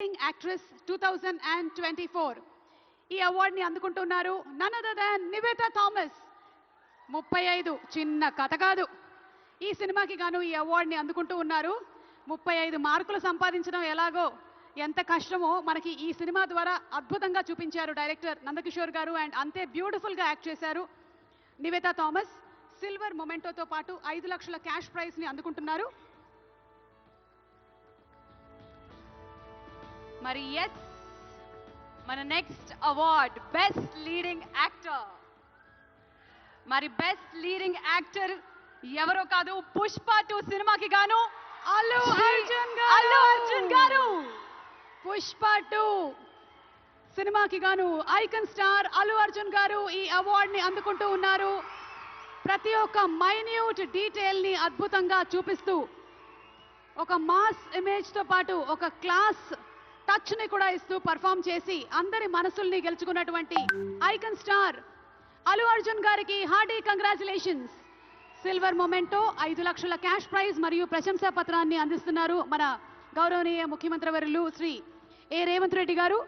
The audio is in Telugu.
యాక్ట్రెస్ 2024 ఈ అవార్డుని అందుకుంటున్నారు none other than Nivetha Thomas 35 Chinna కథ కాదు ఈ సినిమాకి గాను ఈ అవార్డుని అందుకుంటూ ఉన్నారు 35 మార్కులు సంపాదించడం ఎలాగో ఎంత కష్టమో మనకి ఈ సినిమా ద్వారా అద్భుతంగా చూపించారు డైరెక్టర్ నందకిషోర్ గారు అండ్ అంతే బ్యూటిఫుల్ గా యాక్ట్ చేశారు నివేతా థామస్ సిల్వర్ మొమెంటోతో పాటు 5 లక్షల క్యాష్ ప్రైజ్ ని అందుకుంటున్నారు మరి ఎస్ మన next award best leading actor మరి బెస్ట్ లీడింగ్ యాక్టర్ ఎవరో కాదు పుష్ప 2 సినిమాకి గాను అల్లు అర్జున్ గారు పుష్ప 2 సినిమాకి గాను ఐకన్ స్టార్ అల్లు అర్జున్ గారు ఈ అవార్డుని అందుకుంటూ ఉన్నారు ప్రతి ఒక్క మైన్యూట్ డీటెయిల్ ని అద్భుతంగా చూపిస్తూ ఒక మాస్ ఇమేజ్ తో పాటు ఒక క్లాస్ టచ్ ని కూడా ఇస్తూ పర్ఫామ్ చేసి అందరి మనసుల్ని గెలుచుకున్నటువంటి ఐకన్ స్టార్ అల్లు అర్జున్ గారికి హార్డీ కంగ్రాచులేషన్స్ సిల్వర్ మొమెంటో 5 లక్షల క్యాష్ ప్రైజ్ మరియు ప్రశంసా పత్రాన్ని అందిస్తున్నారు మన గౌరవనీయ ముఖ్యమంత్రి వర్యులు శ్రీ రేవంత్ రెడ్డి గారు